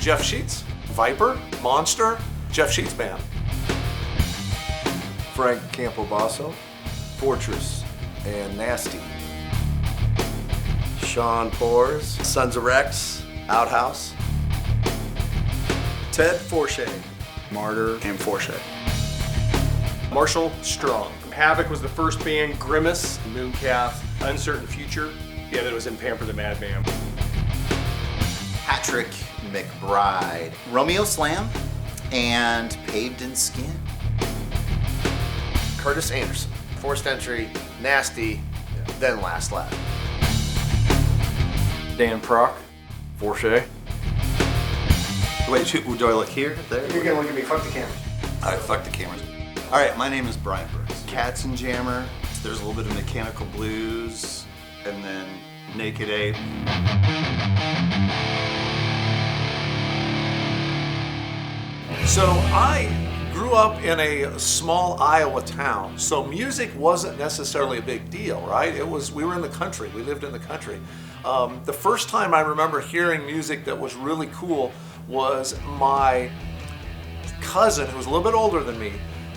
Jeff Scheetz, Vyper, Monster, Jeff Scheetz Band. Frank Campobasso, Fortress, and Nasty. Shawn Pores, Sons of Rex, Outhouse. Ted Forshe, Martyr, and Forshe. Marshall Strong. Havoc was the first band, Grimace, Mooncalf, Uncertain Future. Yeah, that was in Pamper the Madman. Patrick McBride, Romeo Slam, and Paved in Skin. Curtis Andersen, Forced Entry, Nasty, then Last Lap. Dan Prock, Forshe. Wait, do I look here? There? You're gonna look at me, fuck the camera. All right, fuck the cameras. All right, my name is Brian Brooks. Cats and Jammer. There's a little bit of Mechanical Blues, and then Naked Ape. So I grew up in a small Iowa town, so music wasn't necessarily a big deal, right? We were in the country, we lived in the country. The first time I remember hearing music that was really cool was my cousin, who was a little bit older than me.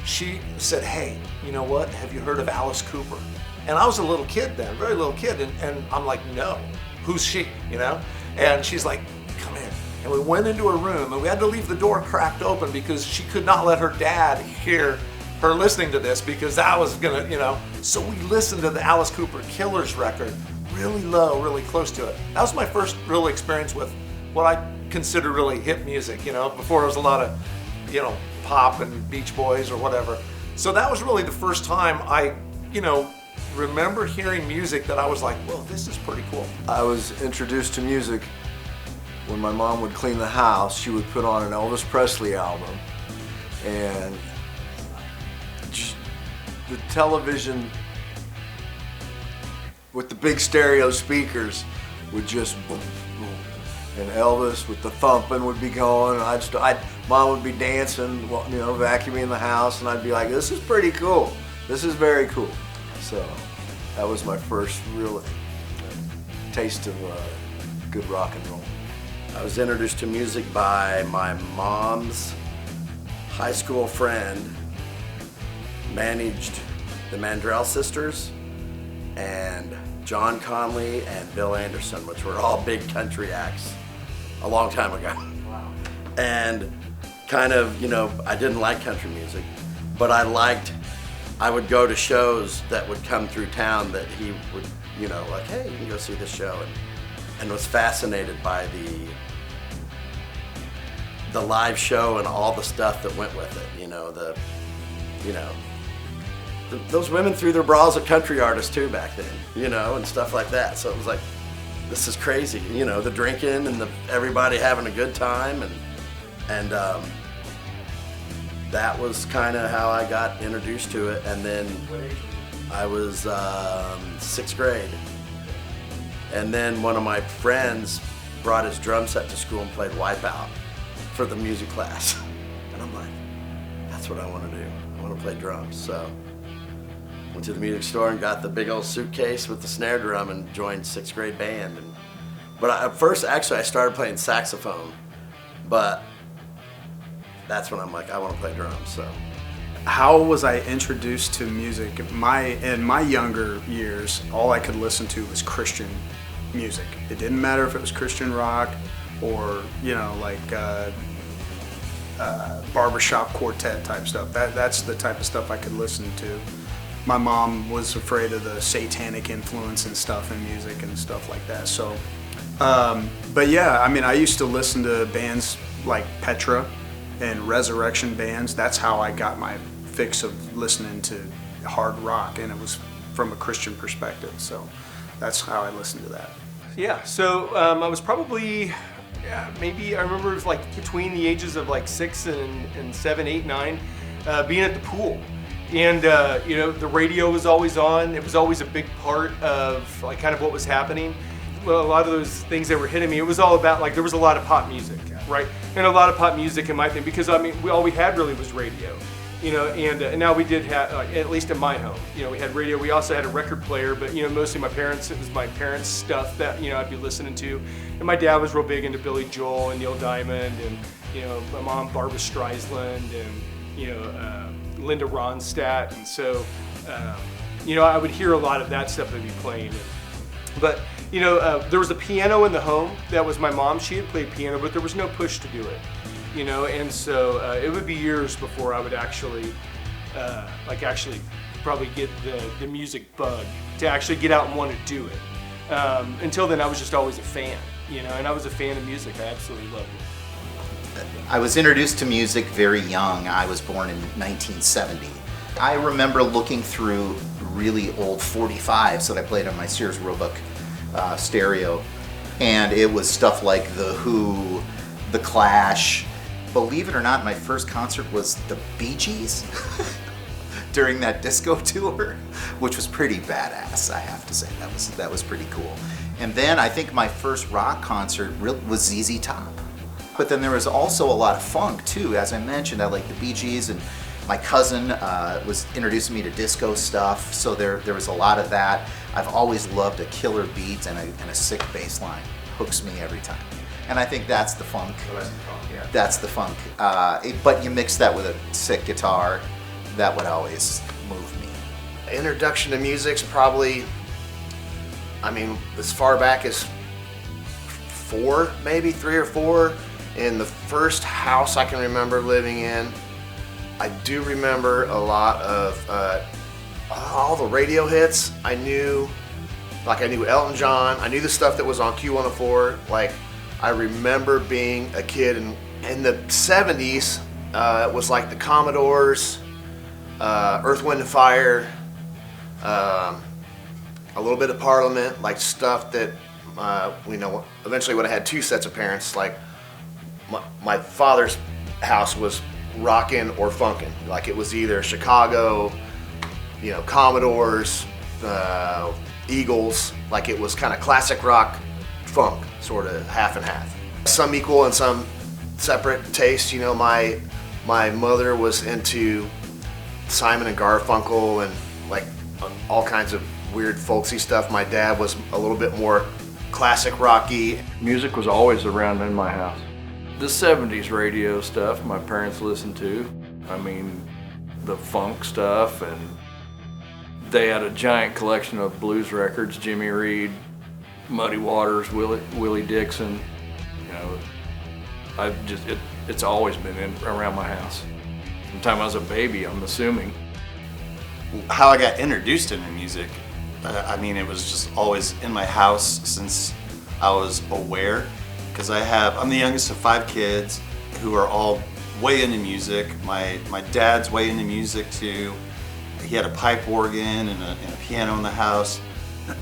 She said, hey, you know what, have you heard of Alice Cooper? And I was a little kid then, very little kid, and I'm like, no, who's she, you know? And she's like, come in. And we went into her room, and we had to leave the door cracked open because she could not let her dad hear her listening to this, because that was gonna, you know. So we listened to the Alice Cooper Killers record, really low, really close to it. That was my first real experience with what I consider really hip music, you know, before it was a lot of, you know, pop and Beach Boys or whatever. So that was really the first time I, you know, remember hearing music that I was like, well, this is pretty cool. I was introduced to music when my mom would clean the house. She would put on an Elvis Presley album, and the television with the big stereo speakers would just boom, boom. And Elvis with the thumping would be going, and Mom would be dancing, you know, vacuuming the house, and I'd be like, this is pretty cool. This is very cool. So that was my first real taste of good rock and roll. I was introduced to music by my mom's high school friend, managed the Mandrell Sisters and John Conley and Bill Andersen, which were all big country acts a long time ago. Wow. And kind of, you know, I didn't like country music, but I would go to shows that would come through town that he would, you know, like, hey, you can go see this show, and was fascinated by the live show and all the stuff that went with it, those women threw their bras at country artists too back then, you know, and stuff like that. So it was like, this is crazy, you know, the drinking and everybody having a good time, and that was kind of how I got introduced to it. And then I was 6th grade, and then one of my friends brought his drum set to school and played Wipeout for the music class, and I'm like, that's what I want to do. I want to play drums. So went to the music store and got the big old suitcase with the snare drum and joined 6th grade band. But at first, actually, I started playing saxophone, but that's when I'm like, I want to play drums. So How was I introduced to music? In my younger years, all I could listen to was Christian music. It didn't matter if it was Christian rock or, you know, like barbershop quartet type stuff. That's the type of stuff I could listen to. My mom was afraid of the satanic influence and stuff in music and stuff like that. So, but yeah, I mean, I used to listen to bands like Petra and Resurrection bands. That's how I got my fix of listening to hard rock, and it was from a Christian perspective. So that's how I listened to that. Yeah, so I was probably, maybe I remember it was like between the ages of like 6 and 7, 8, 9, being at the pool. And you know, the radio was always on. It was always a big part of like kind of what was happening. Well, a lot of those things that were hitting me, it was all about like there was a lot of pop music, right? And a lot of pop music in my thing, because I mean, all we had really was radio, you know. And now we did have, at least in my home, you know, we had radio. We also had a record player, but you know, mostly my parents. It was my parents' stuff that you know I'd be listening to. And my dad was real big into Billy Joel and Neil Diamond, and you know, my mom Barbra Streisand, and you know, Linda Ronstadt. And so, you know, I would hear a lot of that stuff that would be playing. But you know, there was a piano in the home. That was my mom. She had played piano, but there was no push to do it, you know. And so it would be years before I would actually probably get the music bug to actually get out and want to do it. Until then, I was just always a fan, you know, and I was a fan of music. I absolutely loved it. I was introduced to music very young. I was born in 1970. I remember looking through really old 45s that I played on my Sears Roebuck stereo, and it was stuff like The Who, The Clash. Believe it or not, my first concert was the Bee Gees during that disco tour, which was pretty badass, I have to say. That was pretty cool. And then I think my first rock concert was ZZ Top. But then there was also a lot of funk too. As I mentioned, I liked the Bee Gees, and my cousin was introducing me to disco stuff, so there was a lot of that. I've always loved a killer beat and a sick bass line. Hooks me every time. And I think that's the funk. Yeah. That's the funk. But you mix that with a sick guitar, that would always move me. Introduction to music's probably, I mean, as far back as 4, maybe 3 or 4. In the first house I can remember living in, I do remember a lot of all the radio hits. I knew Elton John. I knew the stuff that was on Q104. Like, I remember being a kid in the 70s. It was like the Commodores, Earth, Wind and Fire, a little bit of Parliament, like stuff that you know, eventually would have had 2 sets of parents. Like my father's house was rockin' or funkin'. Like it was either Chicago, you know, Commodores, Eagles. Like it was kind of classic rock, funk, sort of half and half. Some equal and some separate taste. You know, my mother was into Simon and Garfunkel and like all kinds of weird folksy stuff. My dad was a little bit more classic rocky. Music was always around in my house. The 70s radio stuff my parents listened to. I mean, the funk stuff, and they had a giant collection of blues records, Jimmy Reed, Muddy Waters, Willie Dixon. You know, it's always been around my house. From the time I was a baby, I'm assuming. How I got introduced into music, I mean, it was just always in my house since I was aware. Because I'm the youngest of 5 kids who are all way into music. My dad's way into music too. He had a pipe organ and a piano in the house.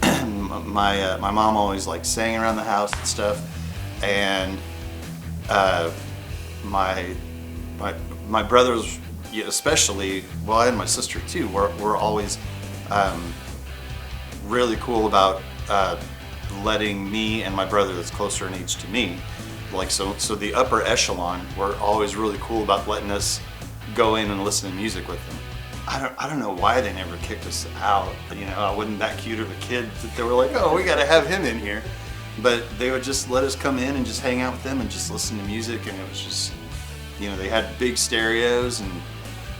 My mom always like sang around the house and stuff. And my brothers, especially, well, and my sister too, were always really cool about letting me and my brother that's closer in age to me, like so the upper echelon were always really cool about letting us go in and listen to music with them. I don't know why they never kicked us out. You know, I wasn't that cute of a kid that they were like, oh, we gotta have him in here. But they would just let us come in and just hang out with them and just listen to music, and it was just, you know, they had big stereos and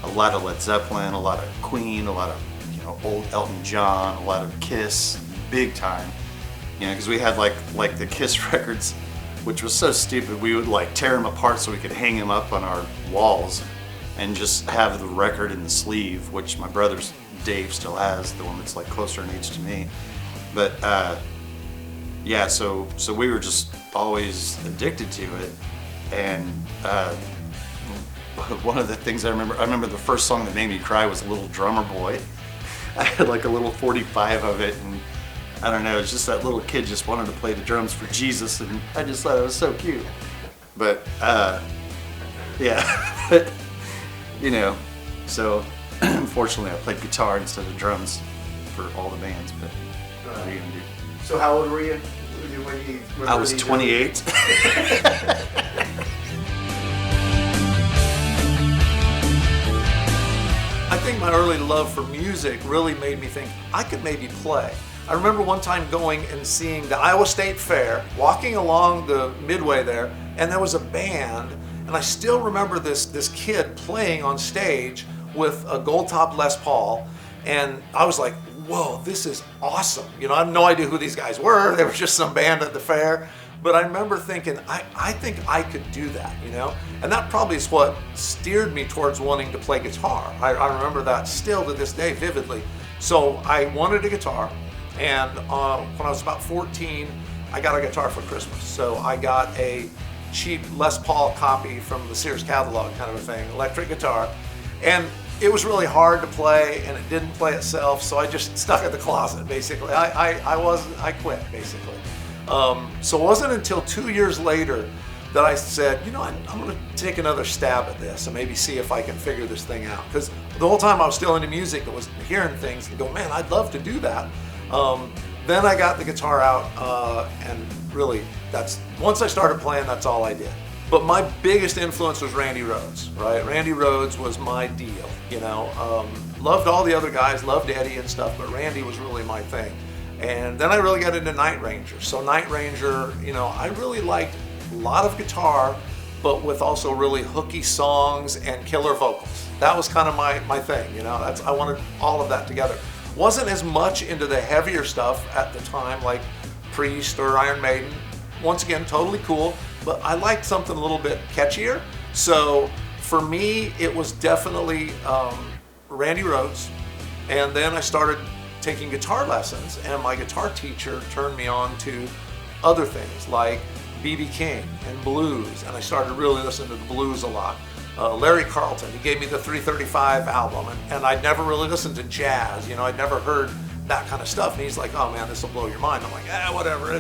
a lot of Led Zeppelin, a lot of Queen, a lot of, you know, old Elton John, a lot of Kiss, big time. You know, because we had like the Kiss records, which was so stupid. We would like tear them apart so we could hang them up on our walls and just have the record in the sleeve, which my brother's Dave still has, the one that's like closer in age to me. But yeah, so we were just always addicted to it. And one of the things I remember the first song that made me cry was Little Drummer Boy. I had like a little 45 of it, and I don't know, it's just that little kid just wanted to play the drums for Jesus, and I just thought it was so cute. But, yeah, but, you know, so unfortunately I played guitar instead of drums for all the bands, but what are you gonna do? So how old were you when you I was 28. I think my early love for music really made me think I could maybe play. I remember one time going and seeing the Iowa State Fair, walking along the midway there, and there was a band, and I still remember this kid playing on stage with a gold top Les Paul, and I was like, whoa, this is awesome. You know, I have no idea who these guys were. They were just some band at the fair. But I remember thinking, I think I could do that, you know? And that probably is what steered me towards wanting to play guitar. I remember that still to this day vividly. So I wanted a guitar, and when I was about 14, I got a guitar for Christmas. So I got a cheap Les Paul copy from the Sears catalog kind of a thing, electric guitar. And it was really hard to play, and it didn't play itself, so I just stuck it in the closet, basically. I quit, basically. So it wasn't until 2 years later that I said, you know, I'm gonna take another stab at this and maybe see if I can figure this thing out. Because the whole time I was still into music, I was hearing things and go, man, I'd love to do that. Then I got the guitar out, and really, once I started playing, that's all I did. But my biggest influence was Randy Rhoads, right? Randy Rhoads was my deal, you know. Loved all the other guys, loved Eddie and stuff, but Randy was really my thing. And then I really got into Night Ranger. So Night Ranger, you know, I really liked a lot of guitar, but with also really hooky songs and killer vocals. That was kind of my thing, you know. I wanted all of that together. Wasn't as much into the heavier stuff at the time, like Priest or Iron Maiden. Once again, totally cool, but I liked something a little bit catchier. So for me, it was definitely Randy Rhoads. And then I started taking guitar lessons, and my guitar teacher turned me on to other things like B.B. King and blues, and I started really listening to the blues a lot. Larry Carlton, he gave me the 335 album, and I'd never really listened to jazz, you know, I'd never heard that kind of stuff, and he's like, oh man, this will blow your mind. I'm like, whatever,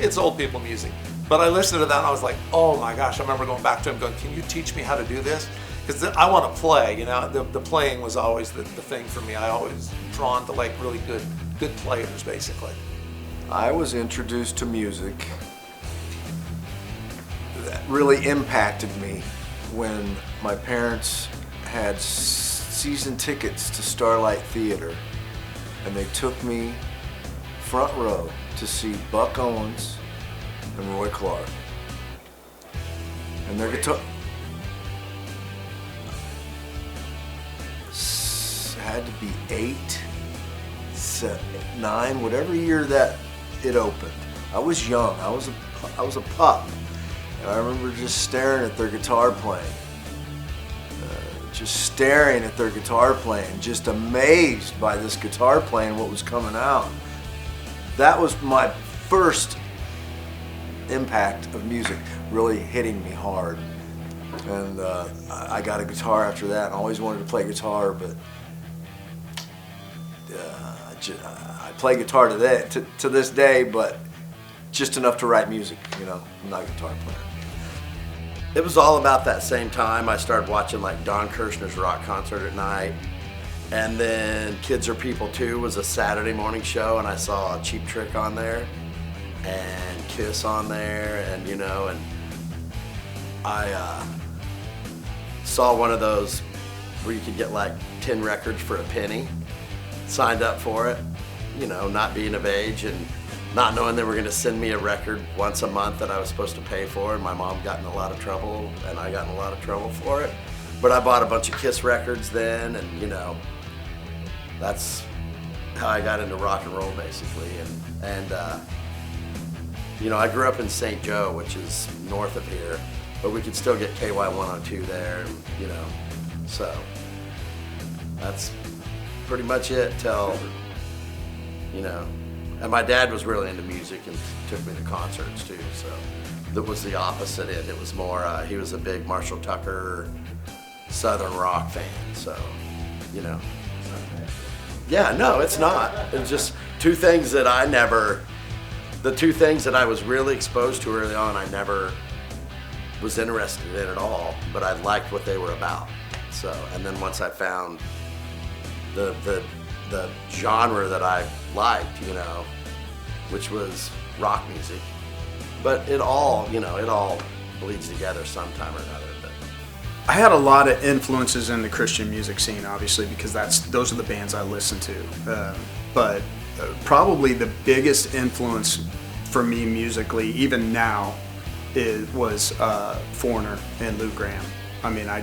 it's old people music. But I listened to that and I was like, oh my gosh, I remember going back to him going, can you teach me how to do this? Because I want to play, you know, the playing was always the thing for me. I always drawn to like really good players, basically. I was introduced to music that really impacted me when my parents had season tickets to Starlight Theater, and they took me front row to see Buck Owens and Roy Clark. And their guitar had to be 8, 7, 9, whatever year that it opened. I was young. I was a pup, and I remember just staring at their guitar playing. Just staring at their guitar playing, just amazed by this guitar playing, what was coming out. That was my first impact of music really hitting me hard. And I got a guitar after that, and I always wanted to play guitar, but I play guitar to this day, but just enough to write music, you know. I'm not a guitar player. It was all about that same time. I started watching like Don Kirshner's rock concert at night. And then Kids Are People Too was a Saturday morning show, and I saw Cheap Trick on there and Kiss on there, and you know, and I saw one of those where you could get like 10 records for a penny. Signed up for it, you know, not being of age and not knowing they were going to send me a record once a month that I was supposed to pay for, and my mom got in a lot of trouble, and I got in a lot of trouble for it. But I bought a bunch of Kiss records then, and you know, that's how I got into rock and roll basically. And you know, I grew up in St. Joe, which is north of here, but we could still get KY 102 there, and, you know, so that's pretty much it till, you know. And my dad was really into music and took me to concerts too, so that was the opposite end. It was more, he was a big Marshall Tucker Southern rock fan, so, you know. Yeah, no, it's not. It's just two things that the two things that I was really exposed to early on, I never was interested in at all, but I liked what they were about. So, and then once I found the genre that I liked, which was rock music, but it all bleeds together sometime or another. But I had a lot of influences in the Christian music scene, obviously, because those are the bands I listen to. But probably the biggest influence for me musically, even now, was Foreigner and Lou Gramm. I mean, I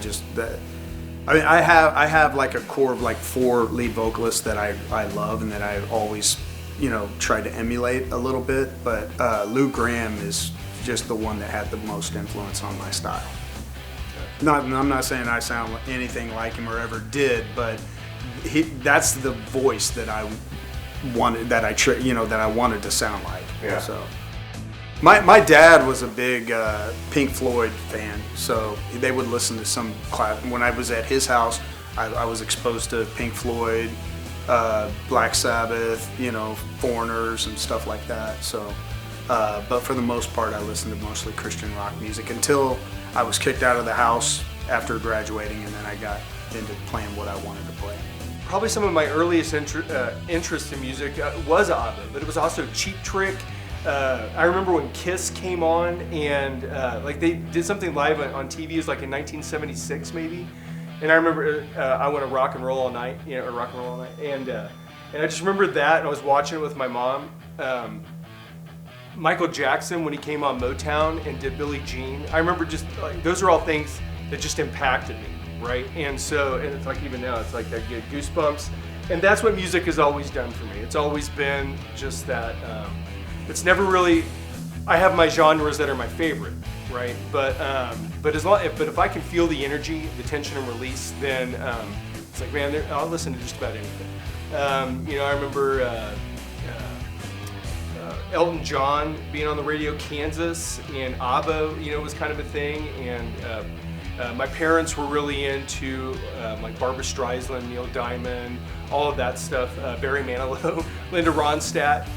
have like a core of like 4 lead vocalists that I love and that I always, try to emulate a little bit. But Lou Gramm is just the one that had the most influence on my style. I'm not saying I sound anything like him or ever did, but that's the voice that I wanted, that I wanted to sound like. Yeah. So, my dad was a big Pink Floyd fan, so they would listen to some class. When I was at his house, I was exposed to Pink Floyd, Black Sabbath, Foreigners and stuff like that. So, but for the most part, I listened to mostly Christian rock music until I was kicked out of the house after graduating, and then I got into playing what I wanted to play. Probably some of my earliest interest in music was ABBA, but it was also Cheap Trick. I remember when Kiss came on, and like they did something live on TV. It was like in 1976 maybe, and I remember I Want to Rock and Roll All Night, or Rock and Roll All Night, and I just remember that, and I was watching it with my mom. Michael Jackson, when he came on Motown and did Billie Jean, I remember just like, those are all things that just impacted me, right? And it's like even now, it's like I get goosebumps, and that's what music has always done for me. It's always been just that. It's never really. I have my genres that are my favorite, right? But if I can feel the energy, the tension and release, then it's like, man, I'll listen to just about anything. I remember. Elton John being on the radio, Kansas, and ABBA, was kind of a thing. And my parents were really into like Barbra Streisand, Neil Diamond, all of that stuff. Barry Manilow, Linda Ronstadt,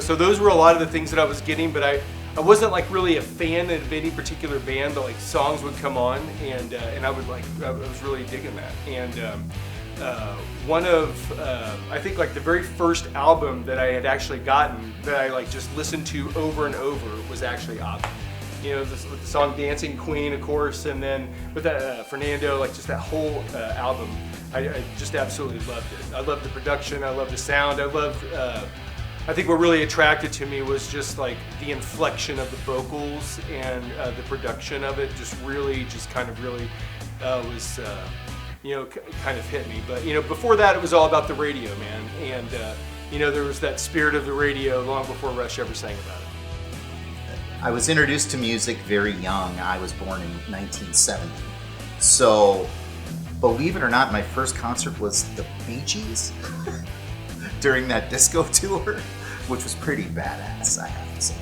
So those were a lot of the things that I was getting. But I wasn't like really a fan of any particular band, but like songs would come on, and I was really digging that. And one of I think like the very first album that I had actually gotten that I like just listened to over and over was actually ABBA. With the song Dancing Queen, of course, and then with that Fernando, like just that whole album, I just absolutely loved it. I loved the production, I loved the sound, I think what really attracted to me was just like the inflection of the vocals and the production of it just kind of really was kind of hit me. But, before that, it was all about the radio, man. And, there was that spirit of the radio long before Rush ever sang about it. I was introduced to music very young. I was born in 1970. So, believe it or not, my first concert was the Bee Gees during that disco tour, which was pretty badass, I have to say.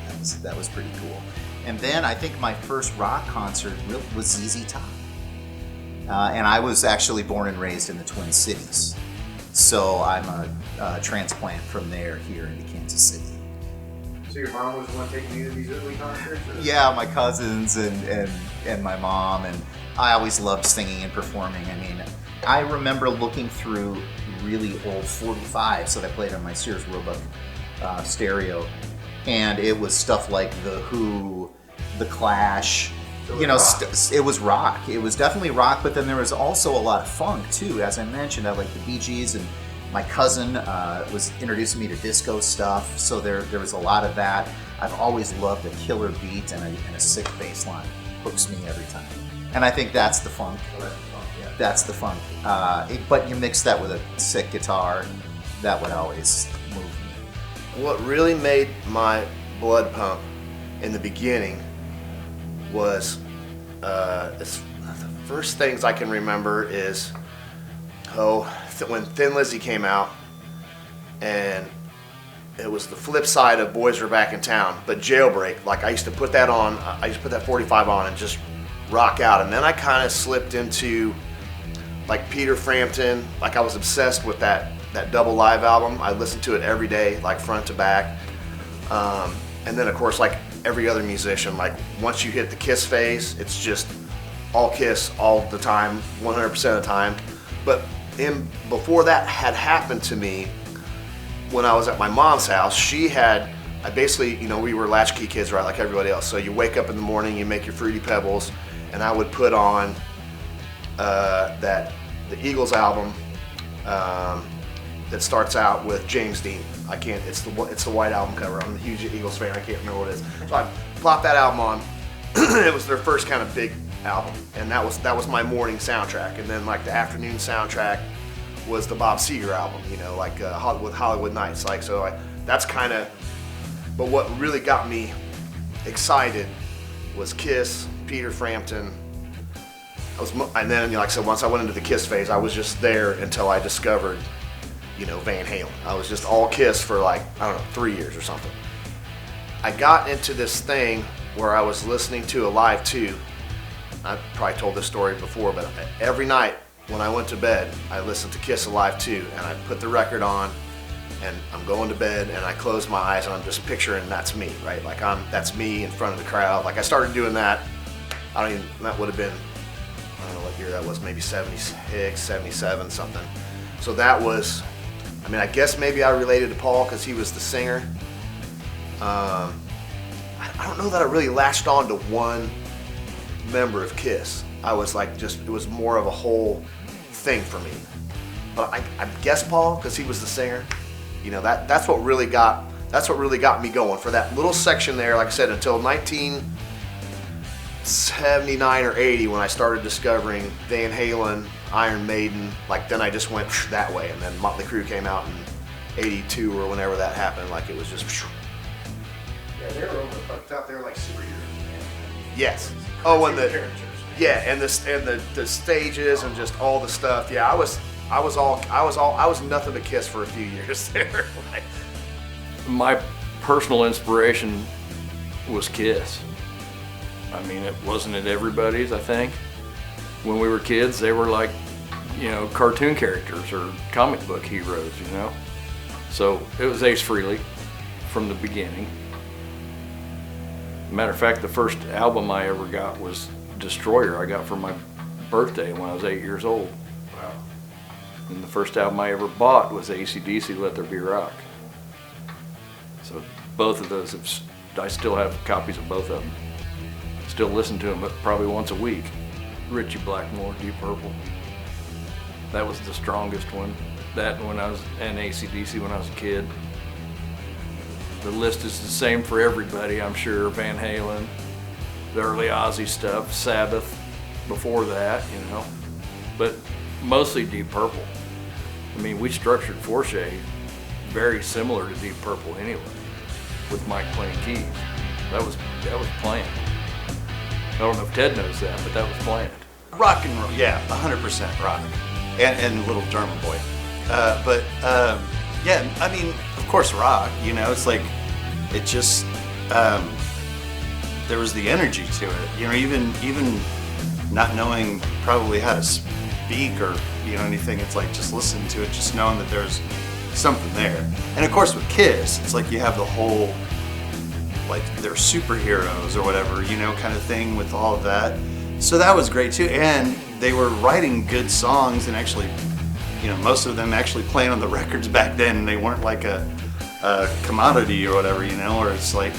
That was pretty cool. And then I think my first rock concert was ZZ Top. And I was actually born and raised in the Twin Cities. So I'm a transplant from there here into Kansas City. So your mom was the one taking you to these early concerts? Or? Yeah, my cousins and my mom, and I always loved singing and performing. I mean, I remember looking through really old 45s that I played on my Sears Roebuck stereo, and it was stuff like The Who, The Clash. It was rock. It was definitely rock, but then there was also a lot of funk too. As I mentioned, I liked the Bee Gees, and my cousin was introducing me to disco stuff, so there was a lot of that. I've always loved a killer beat and a sick bass line. Hooks me every time. And I think that's the funk. That's the funk. But you mix that with a sick guitar, that would always move me. What really made my blood pump in the beginning was the first things I can remember is when Thin Lizzy came out, and it was the flip side of Boys Were Back in Town, but Jailbreak. Like I used to put that on, I used to put that 45 on and just rock out. And then I kind of slipped into like Peter Frampton. Like I was obsessed with that that double live album. I listened to it every day, like front to back. And then of course, like every other musician, like once you hit the Kiss phase, it's just all Kiss all the time, 100% of the time. But before that had happened to me, when I was at my mom's house, I basically, you know, we were latchkey kids, right, like everybody else. So you wake up in the morning, you make your Fruity Pebbles, and I would put on the Eagles album that starts out with James Dean. It's the white album cover. I'm a huge Eagles fan. I can't remember what it is. So I plopped that album on. It was their first kind of big album, and that was my morning soundtrack. And then like the afternoon soundtrack was the Bob Seger album, you know, like with Hollywood Nights. Like that's kind of. But what really got me excited was Kiss, Peter Frampton. And then, you know, like I said, once I went into the Kiss phase, I was just there until I discovered, you know, Van Halen. I was just all Kiss for like, I don't know, 3 years or something. I got into this thing where I was listening to a Live 2. I probably told this story before, but every night when I went to bed, I listened to Kiss Alive 2, and I put the record on, and I'm going to bed, and I close my eyes, and I'm just picturing that's me, right? Like that's me in front of the crowd. Like I started doing that, that would have been, I don't know what year that was, maybe 76, 77, something. So that was, I mean, I guess maybe I related to Paul because he was the singer. I don't know that I really latched on to one member of Kiss. I was like, it was more of a whole thing for me. But I guess Paul, because he was the singer. You know, that's what really got me going for that little section there. Like I said, until 1979 or 80, when I started discovering Van Halen, Iron Maiden. Like then I just went that way, and then Motley Crue came out in '82 or whenever that happened. Like it was just. Yeah, they were fucked up. They were like superheroes, man. Yes. Oh, and and the stages and just all the stuff. Yeah, I was nothing but Kiss for a few years there. My personal inspiration was Kiss. I mean, it wasn't at everybody's, I think. When we were kids, they were like, you know, cartoon characters or comic book heroes, you know. So it was Ace Frehley from the beginning. Matter of fact, the first album I ever got was Destroyer. I got for my birthday when I was 8 years old. Wow. And the first album I ever bought was AC/DC, Let There Be Rock. So both of those, I still have copies of both of them. Still listen to them, but probably once a week. Ritchie Blackmore, Deep Purple. That was the strongest one. That and AC/DC when I was a kid. The list is the same for everybody, I'm sure. Van Halen, the early Ozzy stuff, Sabbath before that, you know. But mostly Deep Purple. I mean, we structured Forshe very similar to Deep Purple anyway, with Mike playing keys. That was planned. I don't know if Ted knows that, but that was planned. Rock and roll, yeah, 100% rock, and Little German Boy. Yeah, I mean, of course, rock. You know, it's like it just there was the energy to it. You know, even not knowing probably how to speak or anything. It's like just listening to it, just knowing that there's something there. And of course, with Kiss, it's like you have the whole like they're superheroes or whatever, kind of thing with all of that. So that was great too, and they were writing good songs and actually, most of them actually playing on the records back then. They weren't like a commodity or whatever, or it's like,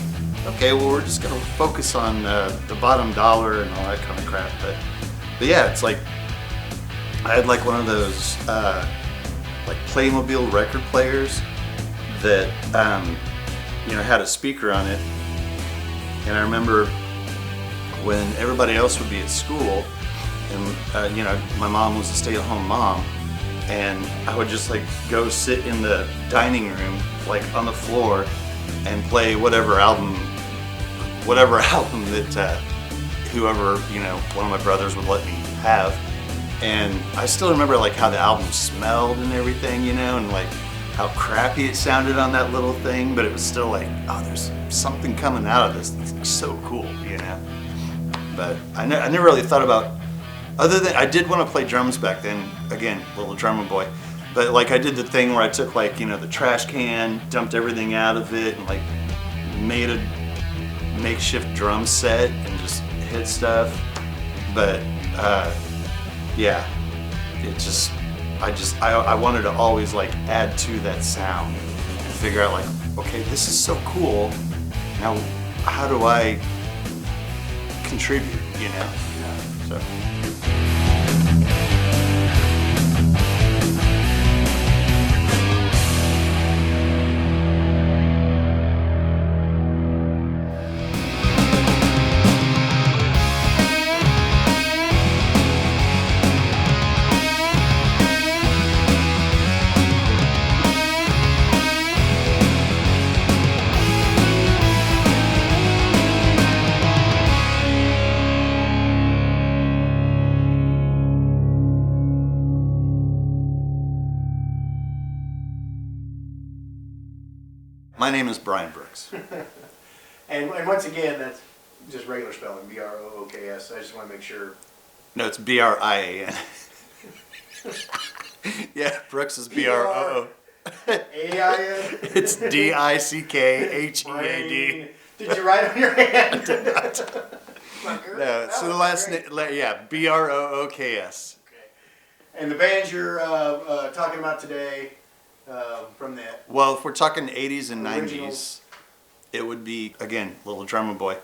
okay, well, we're just gonna focus on the bottom dollar and all that kind of crap. But yeah, it's like I had like one of those like Playmobil record players that had a speaker on it, and I remember when everybody else would be at school, and my mom was a stay-at-home mom, and I would just like go sit in the dining room, like on the floor, and play whatever album that whoever one of my brothers would let me have. And I still remember like how the album smelled and everything, and like how crappy it sounded on that little thing, but it was still like, oh, there's something coming out of this that's so cool, But I never really thought about, other than I did want to play drums back then. Again, Little Drummer Boy. But like I did the thing where I took like, you know, the trash can, dumped everything out of it, and like made a makeshift drum set and just hit stuff. But yeah, it just I wanted to always like add to that sound and figure out like, okay, this is so cool. Now how do I contribute, you know? So. My name is Brian Brooks. And once again, that's just regular spelling, B-R-O-O-K-S. I just want to make sure. No, it's B-R-I-A-N. Yeah, Brooks is B-R-O-O. A-I-N? It's D-I-C-K-H-E-A-D. Did you write on your hand? No, so the last name, yeah, B-R-O-O-K-S. Okay. And the bands you're talking about today, from that. Well, if we're talking 80s and Originals. 90s, it would be, again, Little Drummer Boy.